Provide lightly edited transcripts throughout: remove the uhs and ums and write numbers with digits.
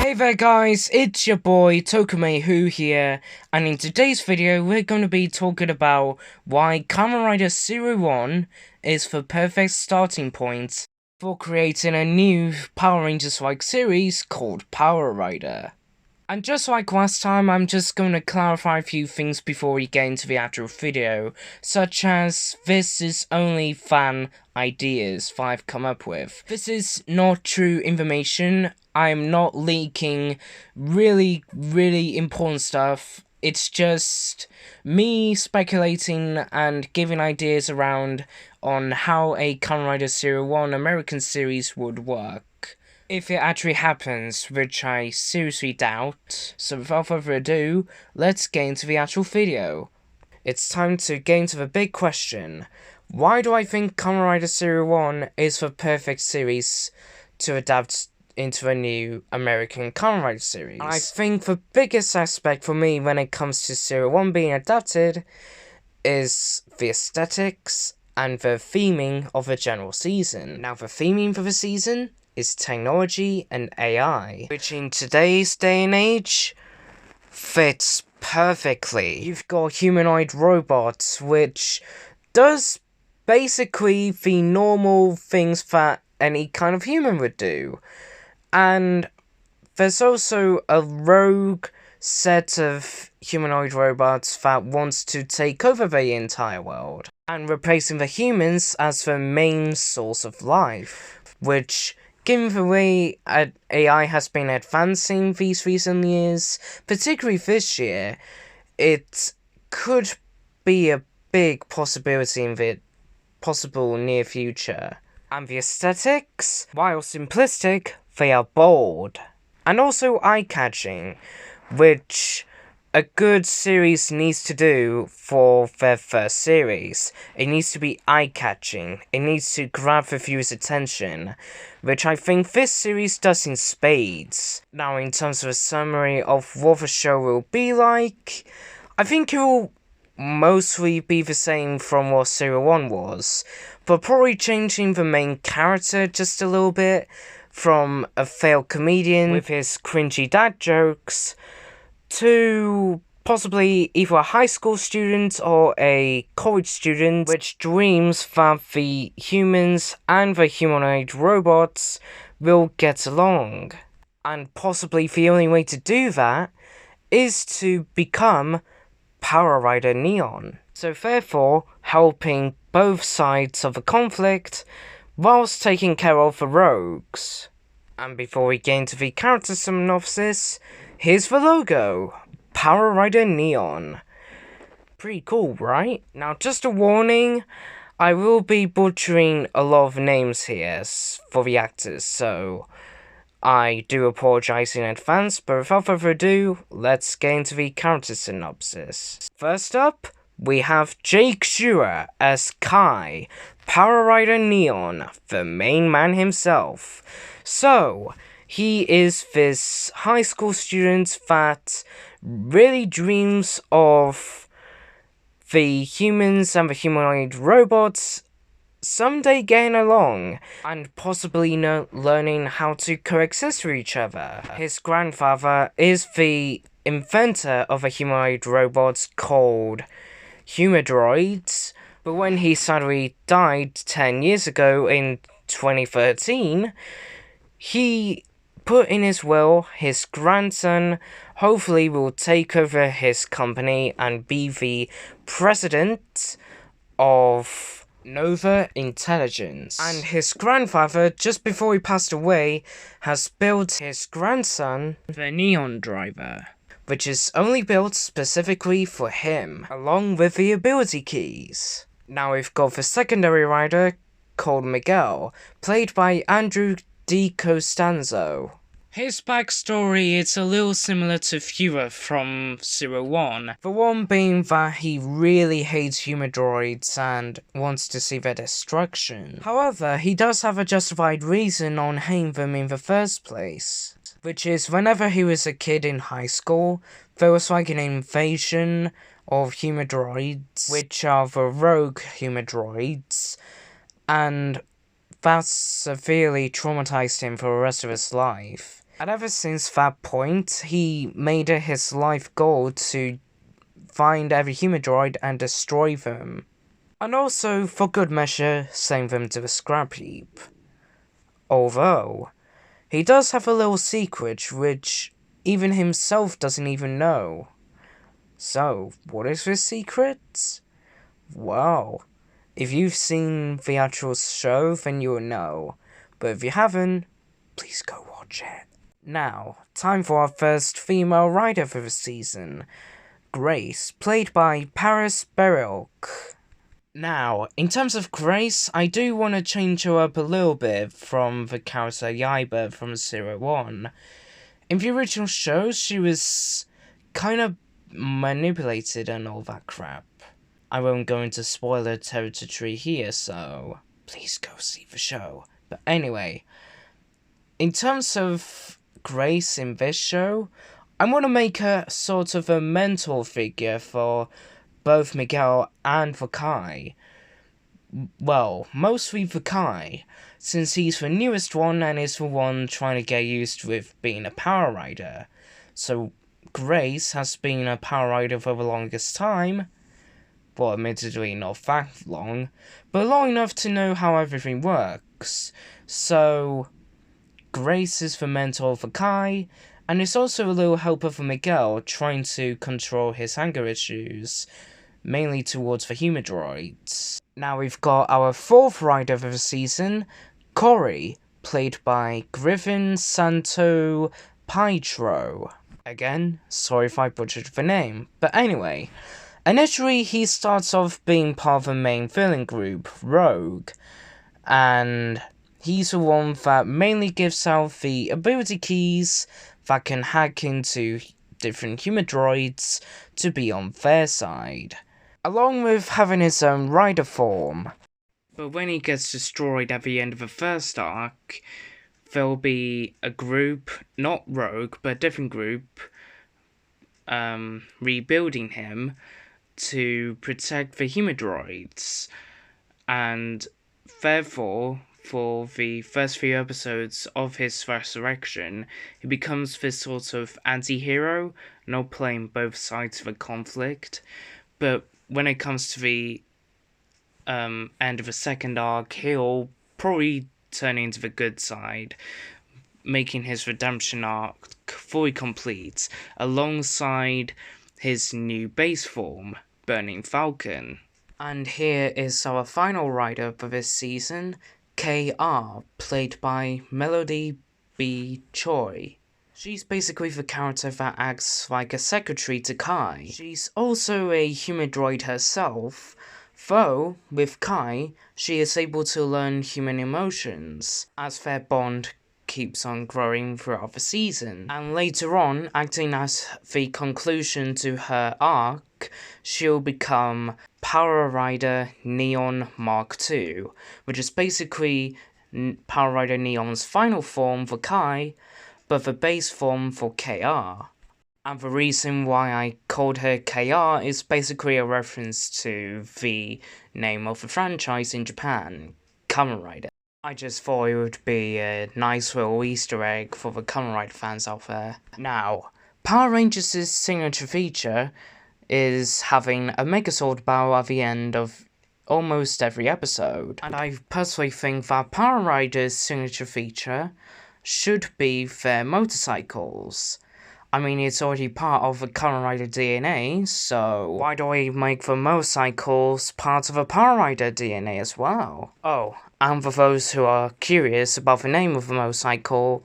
Hey there guys, it's your boy TOEI here, and in today's video we're going to be talking about why Kamen Rider 01 is the perfect starting point for creating a new Power Rangers-like series called Power Rider. And just like last time, I'm just going to clarify a few things before we get into the actual video, such as this is only fan ideas that I've come up with. This is not true information. I'm not leaking really important stuff. It's just me speculating and giving ideas around on how a Kamen Rider 01 American series would work, if it actually happens, which I seriously doubt. So without further ado, let's get into the actual video. It's time to get into the big question. Why do I think Kamen Rider 01 is the perfect series to adapt into a new American Kamen Rider series? I think the biggest aspect for me when it comes to 01 being adapted is the aesthetics and the theming of the general season. Now, the theming for the season is technology and AI, which in today's day and age fits perfectly. You've got humanoid robots, which does basically the normal things that any kind of human would do. And there's also a rogue set of humanoid robots that wants to take over the entire world and replacing the humans as the main source of life, which, given the way AI has been advancing these recent years, particularly this year, it could be a big possibility in the possible near future. And the aesthetics, while simplistic, they are bold and also eye-catching, which a good series needs to do for their first series. It needs to be eye-catching, it needs to grab the viewer's attention, which I think this series does in spades. Now, in terms of a summary of what the show will be like, I think it will mostly be the same from what 01 was, but probably changing the main character just a little bit, from a failed comedian with his cringy dad jokes to possibly either a high school student or a college student which dreams that the humans and the humanoid robots will get along. And possibly the only way to do that is to become Power Rider Neon. So therefore, helping both sides of the conflict whilst taking care of the rogues. And before we get into the character synopsis, here's the logo, Power Rider Neon. Pretty cool, right? Now, just a warning, I will be butchering a lot of names here for the actors, so I do apologize in advance, but without further ado, let's get into the character synopsis. First up, we have Jake Shura as Kai, Power Rider Neon, the main man himself. So, he is this high school student that really dreams of the humans and the humanoid robots someday getting along, and possibly learning how to coexist with each other. His grandfather is the inventor of a humanoid robot called Humanoids, but when he sadly died 10 years ago in 2013, he put in his will his grandson hopefully will take over his company and be the president of Nova Intelligence. And his grandfather, just before he passed away, has built his grandson the Neon Driver, which is only built specifically for him, along with the ability keys. Now we've got the secondary rider called Miguel, played by Andrew D. Costanzo. His backstory is a little similar to Fewer from 01, the one being that he really hates humanoids and wants to see their destruction. However, he does have a justified reason on hating them in the first place, which is whenever he was a kid in high school, there was like an invasion of humanoids, which are the rogue humanoids, and that severely traumatized him for the rest of his life. And ever since that point, he made it his life goal to find every humanoid and destroy them. And also, for good measure, send them to the scrap heap. Although, he does have a little secret which even himself doesn't even know. So, what is this secret? Well, if you've seen the actual show, then you'll know. But if you haven't, please go watch it. Now, time for our first female rider for the season. Grace, played by Paris Berilk. Now, in terms of Grace, I do want to change her up a little bit from the character Yaiba from Zero One. In the original show, she was kind of manipulated and all that crap. I won't go into spoiler territory here, so please go see the show. But anyway, in terms of Grace in this show, I want to make her sort of a mentor figure for both Miguel and for Kai. Well, mostly for Kai, since he's the newest one and is the one trying to get used with being a Power Rider. So Grace has been a Power Rider for the longest time. Well, admittedly not that long, but long enough to know how everything works. So Grace is the mentor for Kai, and is also a little helper for Miguel trying to control his anger issues, mainly towards the humanoids. Now we've got our fourth rider of the season, Cory, played by Griffin Santo Pietro. Again, sorry if I butchered the name, but anyway. Initially, he starts off being part of the main villain group, Rogue, and he's the one that mainly gives out the ability keys that can hack into different humanoids to be on their side, along with having his own rider form. But when he gets destroyed at the end of the first arc, there'll be a group, not Rogue, but a different group, rebuilding him to protect the humanoids, and therefore, for the first few episodes of his resurrection, he becomes this sort of anti-hero, not playing both sides of the conflict. But when it comes to the end of the second arc, he'll probably turn into the good side, making his redemption arc fully complete, alongside his new base form, Burning Falcon. And here is our final rider for this season, KR, played by Melody B. Choi. She's basically the character that acts like a secretary to Kai. She's also a humanoid herself, though with Kai, she is able to learn human emotions, as their bond keeps on growing throughout the season. And later on, acting as the conclusion to her arc, she'll become Power Rider Neon Mark II, which is basically Power Rider Neon's final form for Kai, but the base form for KR. And the reason why I called her KR is basically a reference to the name of the franchise in Japan, Kamen Rider. I just thought it would be a nice little Easter egg for the Kamen Rider fans out there. Now, Power Rangers' signature feature is having a Megazord battle at the end of almost every episode. And I personally think that Power Rangers' signature feature should be their motorcycles. I mean, it's already part of the Kamen Rider DNA, so why do we make the motorcycles part of the Power Rider DNA as well? Oh, and for those who are curious about the name of the motorcycle,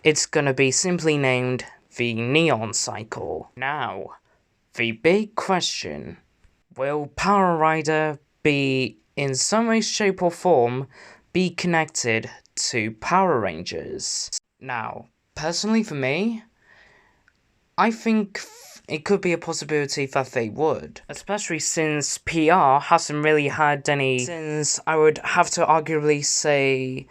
it's gonna be simply named the Neon Cycle. Now, the big question: will Power Rider be, in some way, shape or form, be connected to Power Rangers? Now, personally for me, I think it could be a possibility that they would, especially since PR hasn't really had any, since I would have to arguably say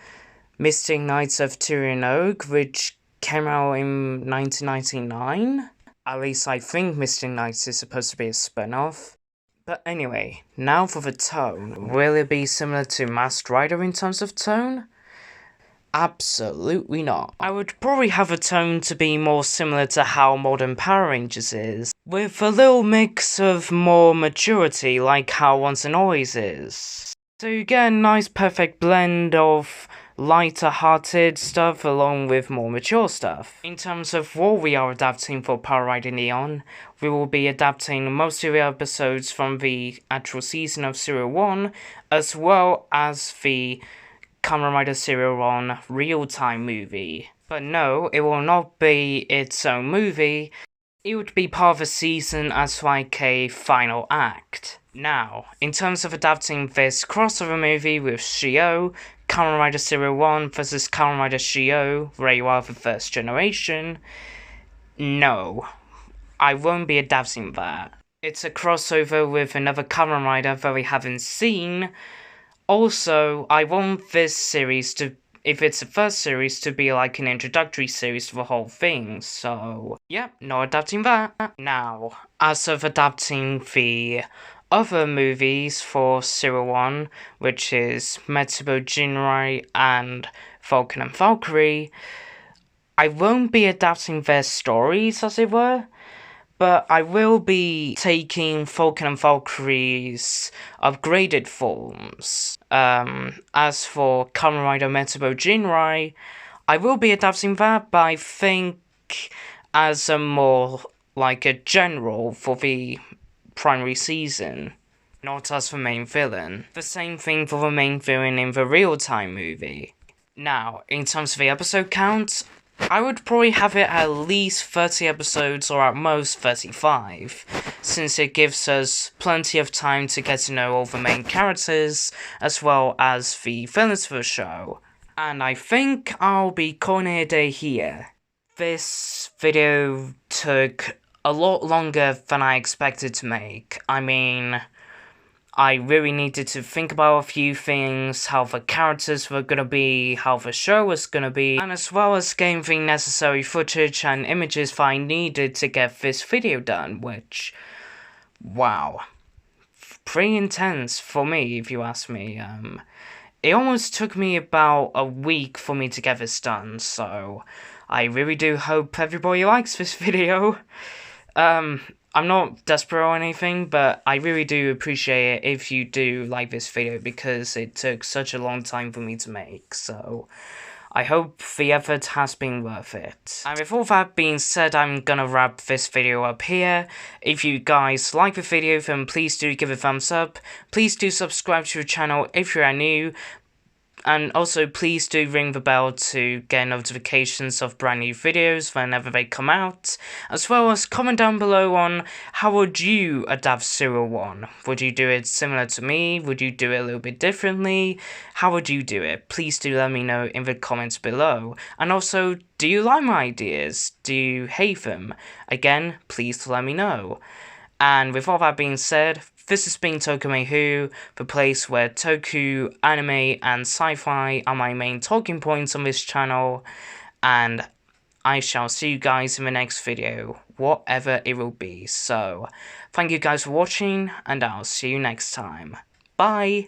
Mystic Knights of Tyrian Oak, which came out in 1999. At least I think Mystic Knights is supposed to be a spin-off. But anyway, now for the tone. Will it be similar to Masked Rider in terms of tone? Absolutely not. I would probably have a tone to be more similar to how modern Power Rangers is, with a little mix of more maturity like how Once and Always is. So you get a nice perfect blend of lighter-hearted stuff along with more mature stuff. In terms of what we are adapting for Power Rider Neon, we will be adapting most of the episodes from the actual season of Serial 1, as well as the Kamen Rider Serial 1 RealTime Movie. But no, it will not be its own movie. It would be part of a season as like a final act. Now, in terms of adapting this crossover movie with Shio, Kamen Rider Serial 1 versus Kamen Rider Shio, Reiwa the First Generation, no, I won't be adapting that. It's a crossover with another Kamen Rider that we haven't seen. Also, I want this series to, if it's the first series, to be like an introductory series to the whole thing, so yep, not adapting that. Now, as of adapting the other movies for Serial 1, which is Metsubo Jinrai and Vulcan and Valkyrie, I won't be adapting their stories, as it were, but I will be taking Vulcan and Valkyrie's upgraded forms. As for Kamen Rider Metsubo Jinrai, I will be adapting that, but I think as a more like a general for the primary season, not as the main villain. The same thing for the main villain in the RealTime movie. Now, in terms of the episode count, I would probably have it at least 30 episodes or at most 35, since it gives us plenty of time to get to know all the main characters, as well as the villains for the show. And I think I'll be calling it a day here. This video took a lot longer than I expected to make. I mean, I really needed to think about a few things, how the characters were gonna be, how the show was gonna be, and as well as getting the necessary footage and images that I needed to get this video done, which, wow, pretty intense for me, if you ask me. It almost took me about a week for me to get this done, so I really do hope everybody likes this video. I'm not desperate or anything, but I really do appreciate it if you do like this video because it took such a long time for me to make, so I hope the effort has been worth it. And with all that being said, I'm gonna wrap this video up here. If you guys like the video, then please do give it a thumbs up. Please do subscribe to the channel if you are new. And also, please do ring the bell to get notifications of brand new videos whenever they come out, as well as comment down below on how would you adapt Serial 1. Would you do it similar to me? Would you do it a little bit differently? How would you do it? Please do let me know in the comments below. And also, do you like my ideas? Do you hate them? Again, please let me know. And with all that being said, this has been Tokume Who, the place where toku, anime, and sci-fi are my main talking points on this channel, and I shall see you guys in the next video, whatever it will be. So, thank you guys for watching, and I'll see you next time. Bye!